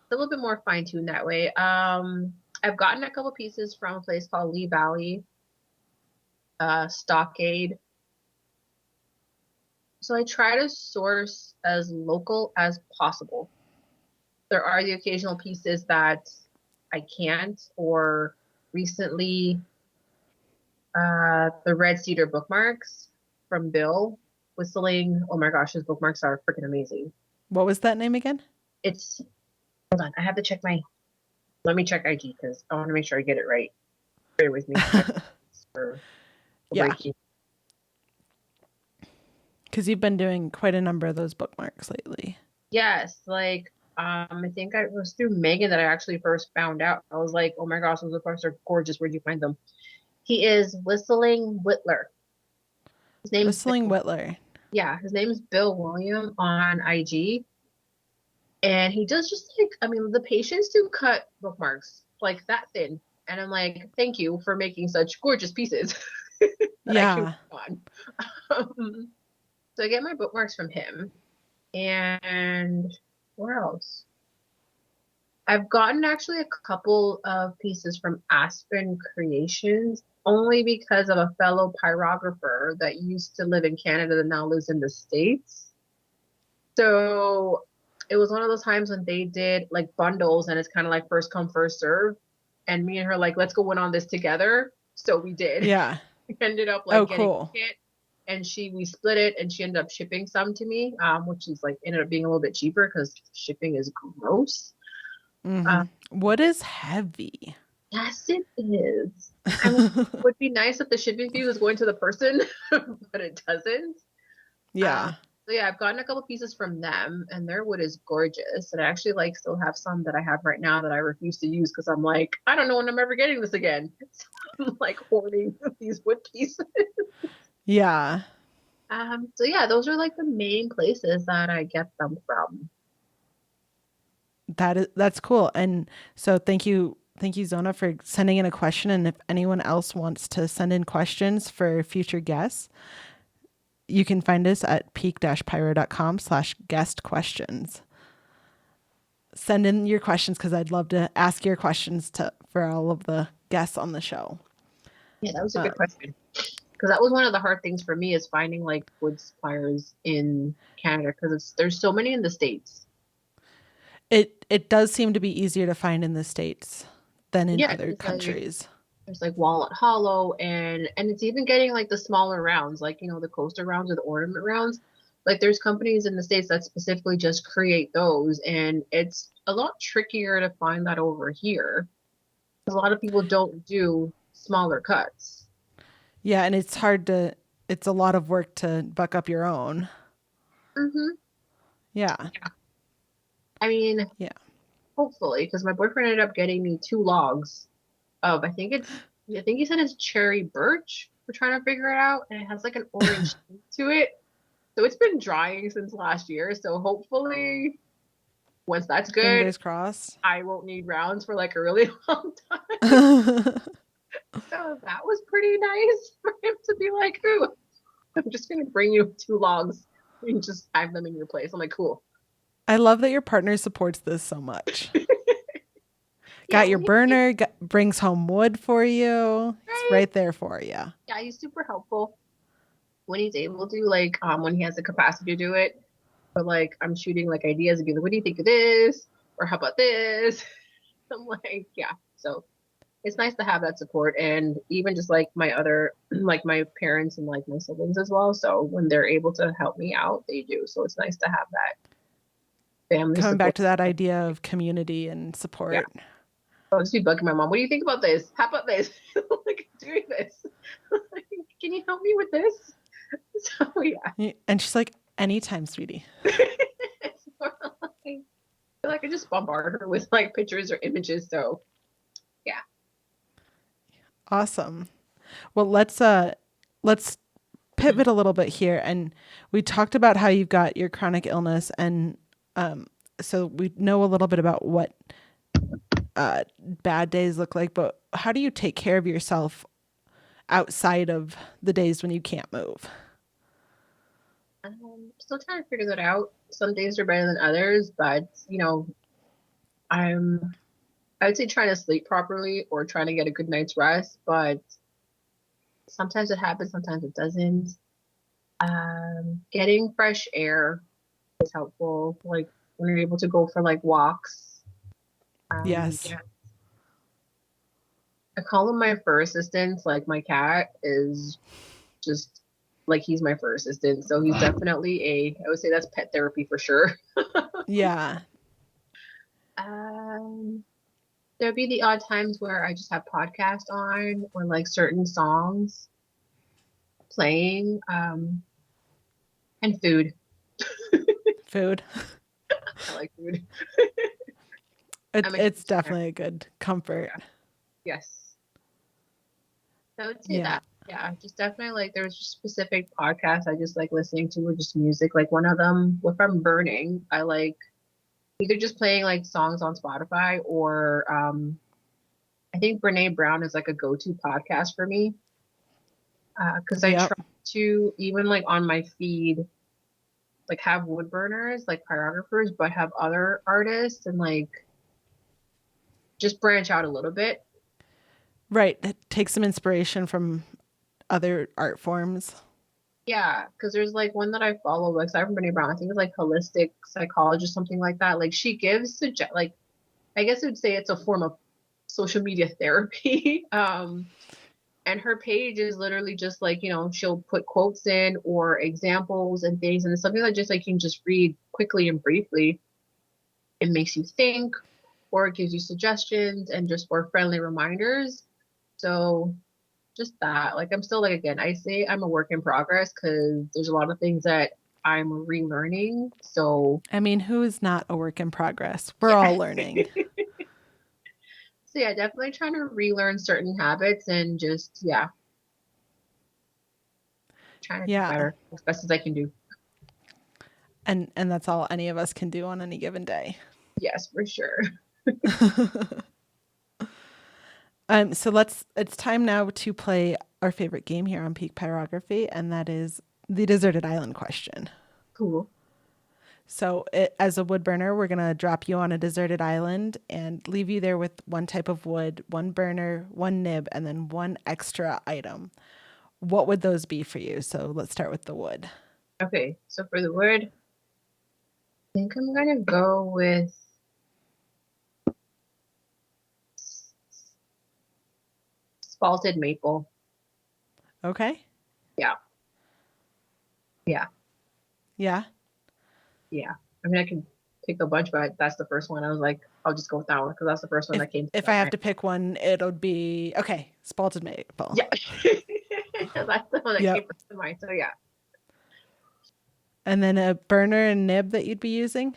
it's a little bit more fine-tuned that way. I've gotten a couple pieces from a place called Lee Valley, Stockade. So I try to source as local as possible. There are the occasional pieces that I can't, or recently, the Red Cedar bookmarks from Bill Whistling. Oh my gosh, his bookmarks are freaking amazing. What was that name again? It's, hold on, I have to check let me check IG because I want to make sure I get it right. Bear with me. For Yeah, breaking. because you've been doing quite a number of those bookmarks lately. Yes, like, I think it was through Megan that I actually first found out. I was like, oh my gosh, those bookmarks are gorgeous. Where'd you find them? He is Whistling Whittler. His name's Whistling Bill. Whittler. Yeah, his name's Bill William on IG. And he does just like, I mean, the patients do cut bookmarks like that thin. And I'm like, thank you for making such gorgeous pieces that I can Yeah. work on. So I get my bookmarks from him. And where else? I've gotten actually a couple of pieces from Aspen Creations, only because of a fellow pyrographer that used to live in Canada that now lives in the States. So it was one of those times when they did like bundles and it's kind of like first come, first serve. And me and her like, let's go in on this together. So we did. Yeah. We ended up like Oh, getting cool. it, and we split it, and she ended up shipping some to me, which is like ended up being a little bit cheaper because shipping is gross. Mm-hmm. Uh, What is heavy? yes, it is. I mean, it would be nice if the shipping fee was going to the person, but it doesn't. Um, Yeah. so yeah, I've gotten a couple pieces from them, and their wood is gorgeous. And I actually like still have some that I have right now that I refuse to use because I'm like, I don't know when I'm ever getting this again. So I'm like hoarding these wood pieces. Yeah. So yeah, those are like the main places that I get them from. That's cool. And so thank you, Zona, for sending in a question. And if anyone else wants to send in questions for future guests, you can find us at peak-pyro.com/guest questions. Send in your questions because I'd love to ask your questions for all of the guests on the show. Yeah, that was a good question. Because that was one of the hard things for me is finding like wood suppliers in Canada because there's so many in the States. It does seem to be easier to find in the States than in Yeah, other it's like countries. there's like Walnut Hollow and it's even getting like the smaller rounds, like the coaster rounds or the ornament rounds. Like there's companies in the States that specifically just create those, and it's a lot trickier to find that over here. A lot of people don't do smaller cuts. Yeah, and it's a lot of work to buck up your own. Hmm. Yeah. I mean, Yeah. hopefully, because my boyfriend ended up getting me two logs of I think he said it's cherry birch. We're trying to figure it out, and it has like an orange tint to it. So it's been drying since last year. So hopefully once that's good, Fingers crossed. I won't need rounds for like a really long time. So that was pretty nice for him to be like, ooh, I'm just gonna bring you 2 logs and just have them in your place. I'm like, cool. I love that your partner supports this so much. Yeah, Got your when burner, brings home wood for you. It's right? right there for you. Yeah, he's super helpful when he's able to, like, when he has the capacity to do it. But like, I'm shooting like ideas and being like, what do you think of this? Or how about this? I'm like, yeah. So it's nice to have that support, and even just like my other, like my parents and like my siblings as well. So when they're able to help me out, they do. So it's nice to have that family Coming back support. to that idea of community and Yeah. support. I'll just be bugging my mom. What do you think about this? How about this? Like doing this. Can you help me with this? So yeah. And she's like, anytime, sweetie. It's more like, I feel like I just bombard her with like pictures or images. So yeah. Awesome. Well, let's pivot a little bit here, and we talked about how you've got your chronic illness, and so we know a little bit about what bad days look like, but how do you take care of yourself outside of the days when you can't move? Still trying to figure that out. Some days are better than others, but I'm I would say trying to sleep properly or trying to get a good night's rest, but sometimes it happens, sometimes it doesn't. Getting fresh air is helpful. Like when you're able to go for like walks. Yes. Yeah. I call him my fur assistant. Like my cat is just like he's my fur assistant. So he's definitely I would say that's pet therapy for sure. Yeah. Um, there'll be the odd times where I just have podcast on or like certain songs playing, and food. Food. I like food. It, I'm a it's huge fan. definitely a good comfort. Yeah. Yes. So I would say Yeah. that. Yeah, just definitely like there's specific podcasts I just like listening to or just music. Like one of them, if I'm burning, I like either just playing like songs on Spotify or I think Brene Brown is like a go-to podcast for me. Because I Yep. try to even like on my feed like have wood burners like pyrographers, but have other artists and like just branch out a little bit. Right. Take some inspiration from other art forms. Yeah, because there's like one that I follow, like aside from Brene Brown, I think it's like holistic psychologist, something like that. Like she gives suggest like I guess I would say it's a form of social media therapy. And her page is literally just like, she'll put quotes in or examples and things, and it's something that just like you can just read quickly and briefly. It makes you think, or it gives you suggestions and just for friendly reminders. So just that. Like I'm still like again, I say I'm a work in progress because there's a lot of things that I'm relearning. So I mean, who is not a work in progress? We're yeah. all learning. So yeah, definitely trying to relearn certain habits and just yeah, trying to do Yeah. better as best as I can do. And that's all any of us can do on any given day. Yes, for sure. So it's time now to play our favorite game here on Peak Pyrography, and that is the deserted island question. Cool. So, as a wood burner, we're going to drop you on a deserted island and leave you there with one type of wood, one burner, one nib, and then one extra item. What would those be for you? So, let's start with the wood. Okay, so for the word, I think I'm gonna go with salted maple. Okay. Yeah, yeah, Yeah. yeah. I mean, I can pick a bunch, but that's the first one. I was like, I'll just go with that one because that's the first one If that came to if I my have mind. to pick one, it'll be okay. Spalted maple. Yeah, that's the one that came Yep. to mind. So yeah, And then a burner and nib that you'd be using.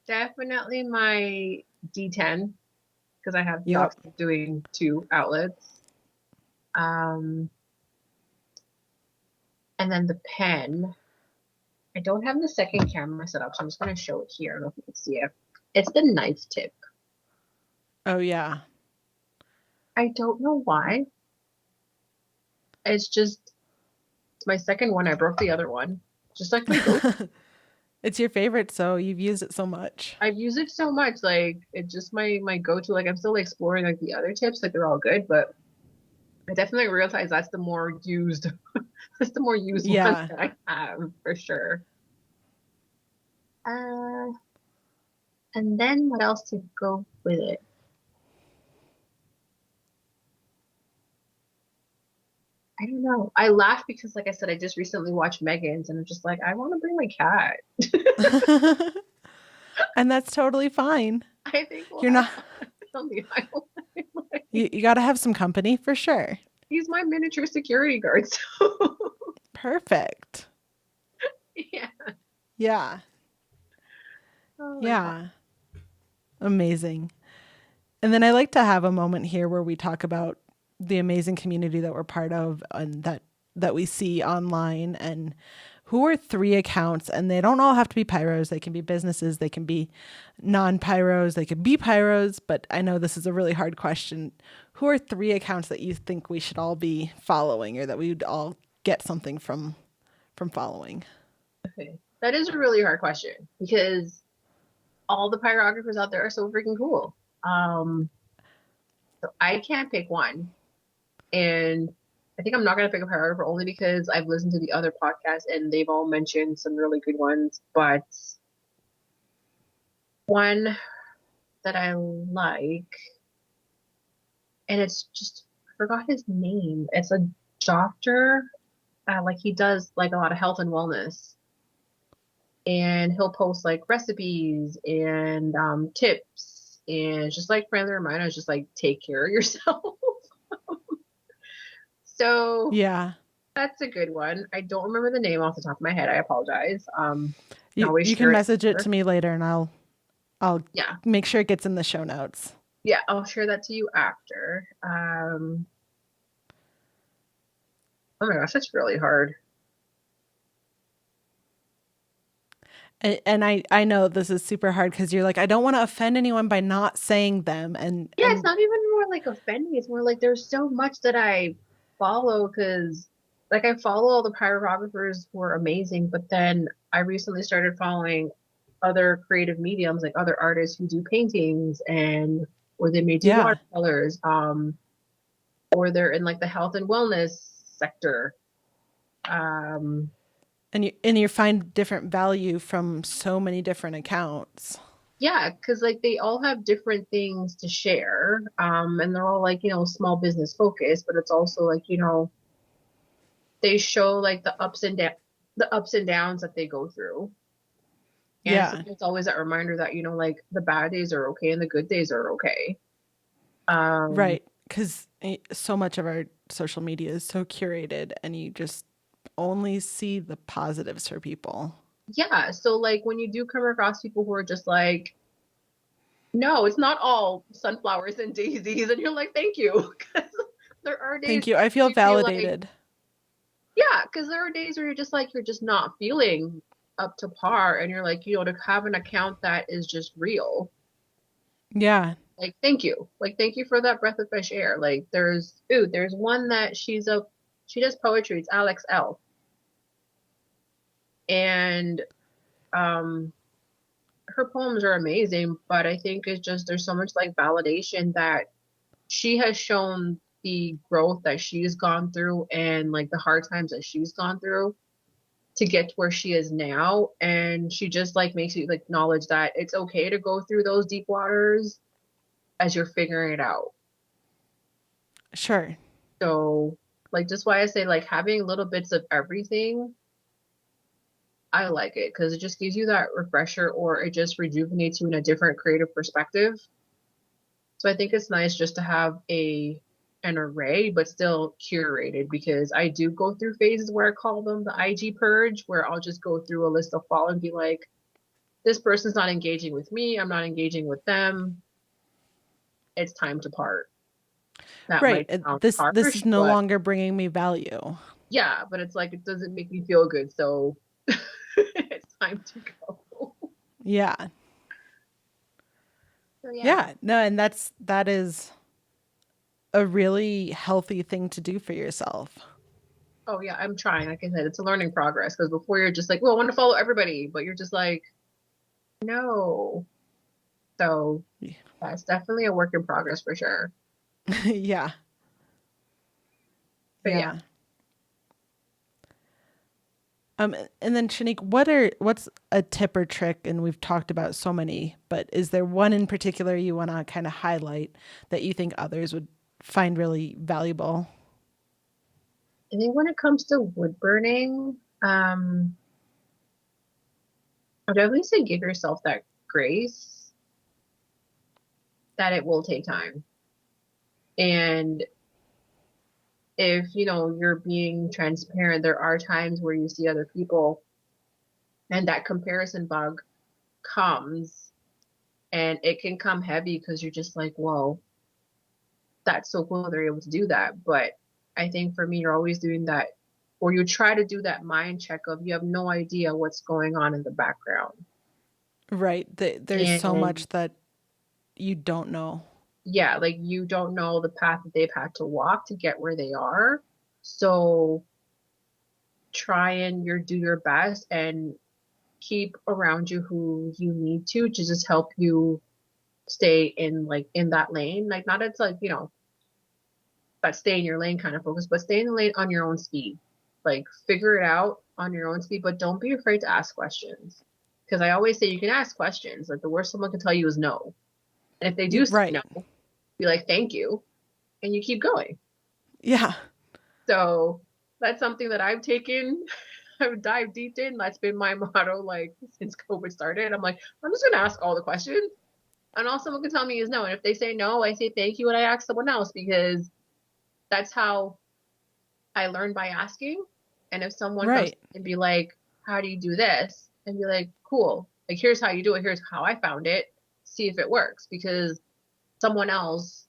definitely my D10 because I have the Yep. option of doing 2 outlets. Um, and then the pen. I don't have the second camera set up, so I'm just gonna show it here. I don't know if you can see it. It's the knife tip. Oh, yeah. I don't know why. It's just it's my second one. I broke the other one. Just like my go. It's your favorite, so you've used it so much. I've used it so much, like it's just my go-to. Like I'm still exploring like the other tips, like they're all good, but I definitely realize that's the more used, that's the more used one Yeah. that I have for sure. Uh, and then what else to go with it? I don't know. I laugh because, like I said, I just recently watched Megan's, and I'm just like, I want to bring my cat. And that's totally fine. I think we'll You're have not, fun on the island. Like, you got to have some company for sure. he's my miniature security guard, so Perfect. yeah. Yeah. Oh my God. Yeah. Amazing. And then I like to have a moment here where we talk about the amazing community that we're part of and that we see online, and who are three accounts, and they don't all have to be pyros. They can be businesses, they can be non-pyros, they could be pyros, but I know this is a really hard question. Who are three accounts that you think we should all be following, or that we would all get something from following? Okay. That is a really hard question because all the pyrographers out there are so freaking cool. Um, so I can't pick one. And I think I'm not gonna pick a pyrographer only because I've listened to the other podcasts and they've all mentioned some really good ones. But one that I like, and it's just I forgot his name. It's a doctor. Like he does like a lot of health and wellness. And he'll post like recipes and tips and just like friendly reminders, just like take care of yourself. So Yeah. that's a good one. I don't remember the name off the top of my head. I apologize. Can always You can share it message it here. to me later, and I'll Yeah, make sure it gets in the show notes. yeah, I'll share that to you after. Oh my gosh, that's really hard. And I know this is super hard because you're like, I don't want to offend anyone by not saying them. Yeah, it's not even more like offending. It's more like there's so much that I follow because like I follow all the pyrographers who are amazing, but then I recently started following other creative mediums, like other artists who do paintings and or they may do yeah. watercolors, or they're in like the health and wellness sector. Um, And you find different value from so many different accounts. yeah, because like they all have different things to share. And they're all like, small business focused, but it's also like, they show like the ups and downs that they go through. And so Yeah. it's always that reminder that, like the bad days are okay and the good days are okay. Um, Right. Because so much of our social media is so curated, and you just only see the positives for people. yeah. So like when you do come across people who are just like, no, it's not all sunflowers and daisies, and you're like, thank you. Because there are days Thank you. I feel you feel like, validated. yeah, because there are days where you're just like, you're just not feeling up to par, and you're like, to have an account that is just real. Yeah. Like, thank you. Like, thank you for that breath of fresh air. Like, there's one that she does poetry. It's Alex L. And um, her poems are amazing, but I think it's just there's so much like validation that she has shown the growth that she's gone through and like the hard times that she's gone through to get to where she is now. And she just like makes you like acknowledge that it's okay to go through those deep waters as you're figuring it out. Sure. So like just why I say like having little bits of everything, I like it because it just gives you that refresher or it just rejuvenates you in a different creative perspective. So I think it's nice just to have an array, but still curated because I do go through phases where I call them the IG purge, where I'll just go through a list of follow and be like, this person's not engaging with me, I'm not engaging with them. It's time to part. That Right. might sound This harsh, is no but longer bringing me value. yeah, but it's like it doesn't make me feel good. So time to go. Yeah. So yeah. Yeah. No, and that is a really healthy thing to do for yourself. Oh yeah, I'm trying. Like I said, it's a learning progress because before you're just like, well, I want to follow everybody, but you're just like, no. So that's definitely a work in progress for sure. Yeah. But yeah, Yeah. And then Shanique, what's a tip or trick? And we've talked about so many, but is there one in particular you want to kind of highlight that you think others would find really valuable? I think when it comes to wood burning, I'd definitely say give yourself that grace that it will take time. And if, you're being transparent, there are times where you see other people and that comparison bug comes and it can come heavy because you're just like, whoa, that's so cool they're able to do that. But I think for me, you're always doing that, or you try to do that mind check of you have no idea what's going on in the background. Right. There's so And much that you don't know. yeah, like you don't know the path that they've had to walk to get where they are. So try and do your best and keep around you who you need to just help you stay in that lane. Like not it's like, that stay in your lane kind of focus, but stay in the lane on your own speed. Like figure it out on your own speed, but don't be afraid to ask questions. Because I always say you can ask questions. Like the worst someone can tell you is no. And if they do say Right. no, be like, thank you. And you keep going. Yeah. So that's something that I've taken, I've dived deep in. That's been my motto, like since COVID started. I'm like, I'm just gonna ask all the questions. And all someone can tell me is no. And if they say no, I say thank you and I ask someone else because that's how I learn by asking. And if someone comes Right. and be like, how do you do this? And be like, cool. Like, here's how you do it. Here's how I found it. See if it works. Because someone else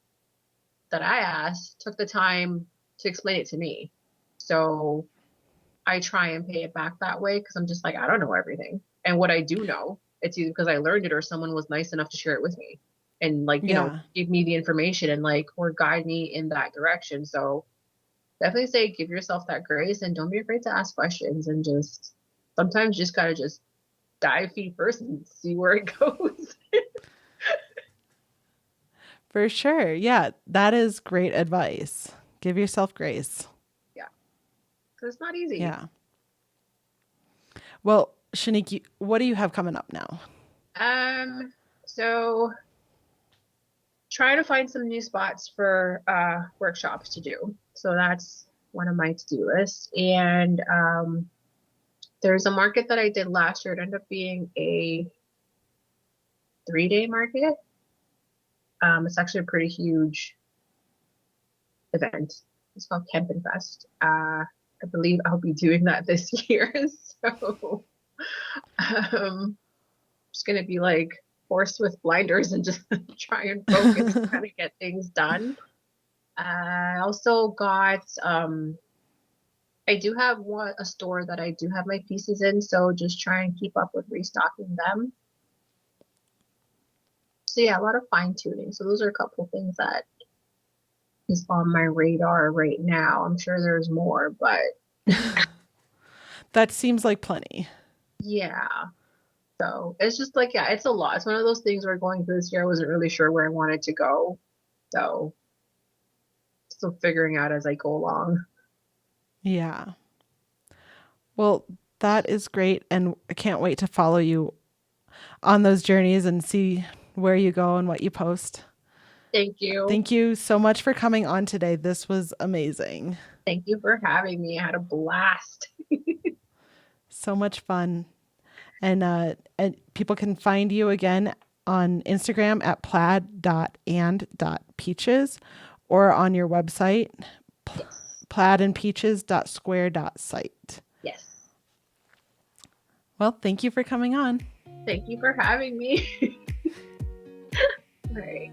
that I asked took the time to explain it to me. So I try and pay it back that way because I'm just like, I don't know everything. And what I do know, it's either because I learned it or someone was nice enough to share it with me and like, Yeah. give me the information and like, or guide me in that direction. So definitely say give yourself that grace and don't be afraid to ask questions and just sometimes just gotta just dive feet first and see where it goes. For sure. Yeah. That is great advice. Give yourself grace. Yeah, because it's not easy. Yeah. Well, Shanique, what do you have coming up now? So trying to find some new spots for workshops to do. So that's one of my to-do lists. And there's a market that I did last year. It ended up being a 3-day market. It's actually a pretty huge event. It's called Camping Fest. I believe I'll be doing that this year. So just gonna be like forced with blinders and just try and focus, kind of get things done. I also got I do have a store that I do have my pieces in, so just try and keep up with restocking them. So yeah, a lot of fine tuning. So those are a couple things that is on my radar right now. I'm sure there's more, but That seems like plenty. yeah. So it's just like, yeah, it's a lot. It's one of those things where going through this year, I wasn't really sure where I wanted to go. So still figuring out as I go along. Yeah. Well, that is great. And I can't wait to follow you on those journeys and see where you go and what you post. Thank you. Thank you so much for coming on today. This was amazing. Thank you for having me. I had a blast. So much fun. And people can find you again on Instagram at plaid.and.peaches or on your website, Yes. plaidandpeaches.square.site. Yes. Well, thank you for coming on. Thank you for having me. All right.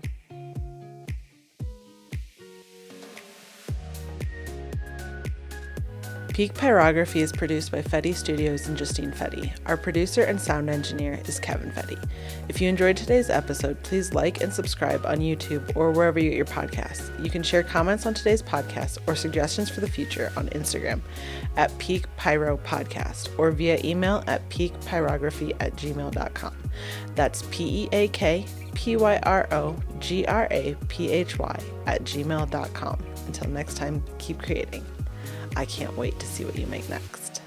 Peak Pyrography is produced by Fedde Studios and Justine Fedde. Our producer and sound engineer is Kevin Fedde. If you enjoyed today's episode, please like and subscribe on YouTube or wherever you get your podcasts. You can share comments on today's podcast or suggestions for the future on Instagram at Peak Pyro Podcast or via email at peakpyrography@gmail.com. That's peakpyrography@gmail.com. Until next time, keep creating. I can't wait to see what you make next.